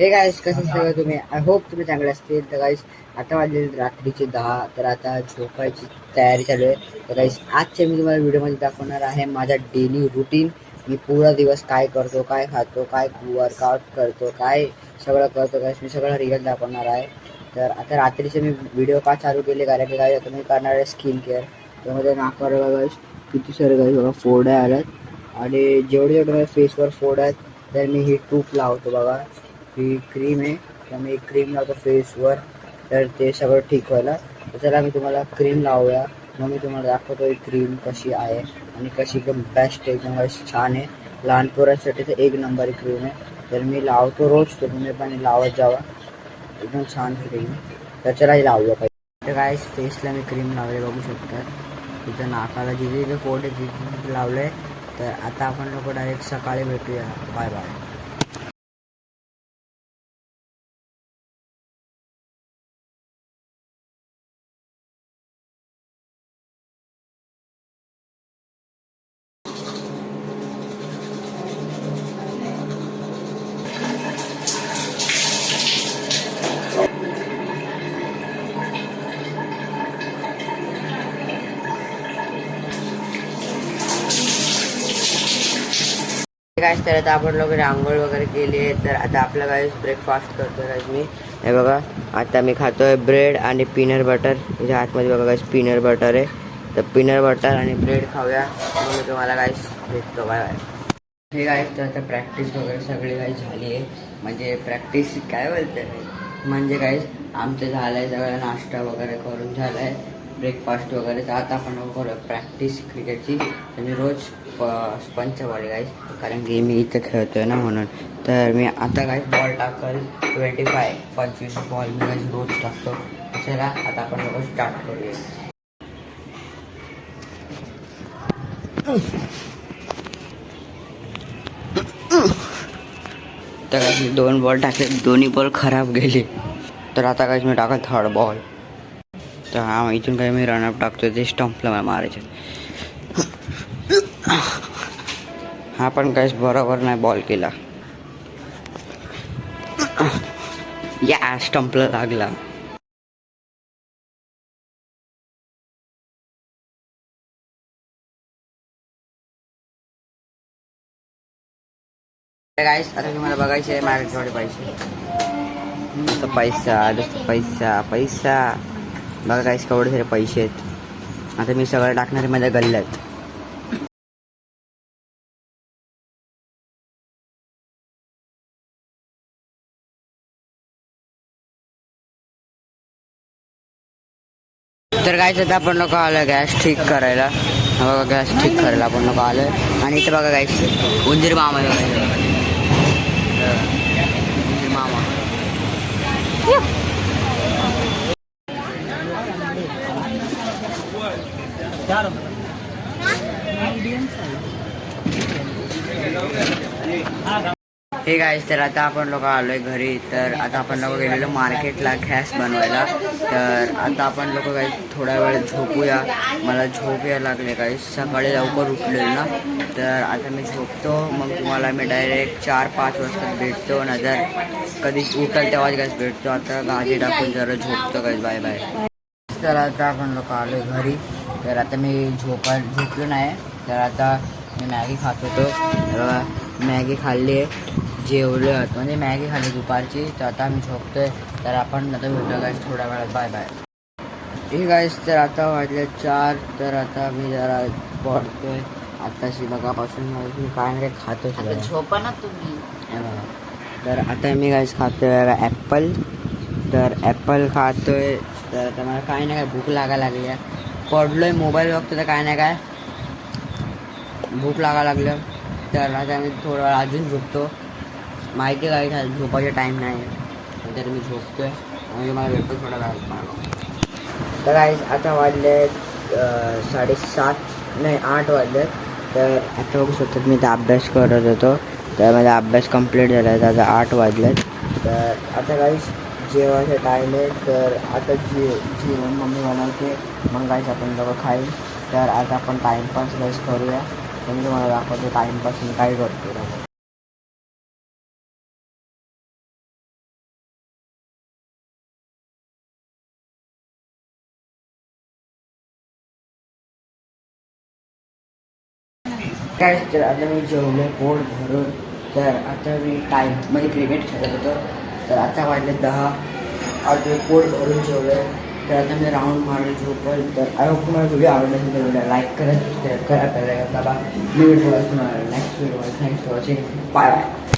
Hey guys कसं सगळं तुम्ही आय होप तुम्ही चांगले असतील. तर गाईस आता वाजले रात्रीचे 10. तर आता झोपायची तयारी चालू आहे. तर गाईस आजच्या मी तुम्हाला व्हिडिओमध्ये दाखवणार आहे माझा डेली रुटीन. मी पूर्ण दिवस काय करतो, काय खातो, काय वर्कआउट करतो, काय सगळं करतो गाईस, मी सगळं रिअल दाखवणार आहे. तर आता रात्रीचे मी व्हिडिओ का चालू केले कारण की काय आता मी करणार आहे स्किन केअर. त्यामध्ये नाकावर गाईस किती सारे गाईस बघा फोड्या आल्यात आणि जेवढे जेवढे माझ्या फेसवर फोड आहेत तर मी ही टूप लावतो बघा. ही क्रीम आहे तर मी क्रीम लावतो फेसवर तर ते सगळं ठीक व्हायला. तर चला मी तुम्हाला क्रीम लावूया. मग मी तुम्हाला दाखवतो ही क्रीम कशी आहे आणि कशी एकदम बेस्ट एकदम छान आहे. लहान पोरांसाठी तर एक नंबर क्रीम आहे. तर मी लावतो रोज, तर तुम्ही पण लावत जावा. एकदम छान क्रीम. तर चला ही लावूया पाहिजे. तर काय फेसला मी क्रीम लावले बघू शकतात. तिथं नाकाला जिथे जिथे फोड आहे तिथे लावलं आहे. तर आता आपण लोक डायरेक्ट सकाळी भेटूया. Bye bye. काय तर आता आपण लोक आंघोळ वगैरे केली आहे. तर आता आपलं काय ब्रेकफास्ट करतो गाईस मी. हे बघा आता मी खातोय ब्रेड आणि पीनट बटर. त्याच्या आतमध्ये बघा गाईस पीनट बटर आहे. तर पीनट बटर आणि ब्रेड खाऊया. मग मी तुम्हाला गाईस भेटतो. Bye bye. हे गाईस तर आता प्रॅक्टिस वगैरे सगळी काही झाली आहे. म्हणजे प्रॅक्टिस काय बोलते म्हणजे गाईस आमचं झालं आहे सगळं, नाश्ता वगैरे करून झालं आहे, ब्रेकफास्ट वगैरे. तर आता आपण करू प्रॅक्टिस क्रिकेटची. तर मी रोज पंचवाडी गाईस कारण की मी इथं खेळतोय ना म्हणून. तर मी आता गाईस बॉल टाकल 25 बॉल मी गाईस रोज टाकतो. चला आता आपण रोज स्टार्ट करूया. तर काय मी 2 बॉल टाकले, दोन्ही बॉल खराब गेले. तर आता काय मी टाकत 3rd बॉल. तर हा इथून काही मी रनअप टाकतो ते स्टंपला मला मारायचे. हा पण काहीच बरोबर नाही बॉल केला. या स्टंपला लागला. गाईस आता तुम्हाला बघायचे आहे माझ्याकडे पैसे. नुसतं पैसा पैसा बघा गाईस केवढे सारे पैसे आहेत. आता मी सगळं टाकणार आहे माझ्या गल्ल्यात. तर गाईस आता आपण लोक आलो गॅस ठीक करायला. बघा गॅस ठीक करायला आपण लोक आलो. आणि इथे बघा गाईस उंदीर मामा उंदीर मामा. हे गाईस तर आता आपण लोक आलोय घरी. तर आता आपण लोक गेलेलो मार्केटला गॅस बनवायला. तर आता आपण लोक गाईस थोडा वेळ झोपूया. मला झोप यायला लागले गाईस, सकाळी लवकर उठलेलो ना. तर आता मी झोपतो. मग तुम्हाला मी डायरेक्ट 4-5 वाजता भेटतो. नंतर कधी उठल तेव्हाच गाईस भेटतो. आता गाडी टाकून जरा झोपतो गाईस. Bye bye. तर आता आपण लोक आलोय घरी. तर आता मी झोपलो नाही. तर आता मी मॅगी खात होतो. मॅगी खाल्ली आहे, जेवलो होतो म्हणजे मॅगी खाल्ली दुपारची. तर आता मी झोपतोय. तर आपण आता भेटूया गाईस थोड्या वेळात. Bye bye. हे गाईस तर आता वाजले 4. तर आता मी जरा पडतोय. आताशी बघापासून मी काय नाही खातोच. झोपा ना तुम्ही. तर आता मी गाईस खातोय ॲपल. तर ॲपल खातोय. तर आता मला काय नाही काय भूक लागायला लागली आहे. पडलोय मोबाईल बघतो तर काय नाही काय भूक लागायला लागलं. तर आता मी थोडा वेळ अजून झोपतो. माहिती काय झोपायचा टाईम नाही. तर मी झोपतोय म्हणजे मला भेटतो थोडा वेळ. तर आता वाजले 7:30 नाही 8 वाजले. तर आता बघू शकतात मी आता अभ्यास करत होतो. तर माझा अभ्यास कंप्लीट झाला आहे. आता 8 वाजले. तर आता गाईस जेवायचं टाईम आहे. तर आता जेवण मम्मी बनवते. मग गाईस आपण लोक खाईल. तर आता आपण टाईमपास गाईस करूया. तर मी तुम्हाला दाखवतो टाईमपास मी काय करतो. काय तर आता मी जेवले पोट भरून. तर आता मी टाईम म्हणजे क्रिकेट खेळत होतो. तर आता वाजले 10. आता मी पोट भरून जेवलं. तर आता मी राऊंड मारून झोपल. तर आय होप तुम्हाला व्हिडिओ आवडला असेल तर व्हिडिओ लाईक करा, सबस्क्राईब करा. मी व्हिडिओ तुम्हाला next video. Thanks for watching. Bye bye.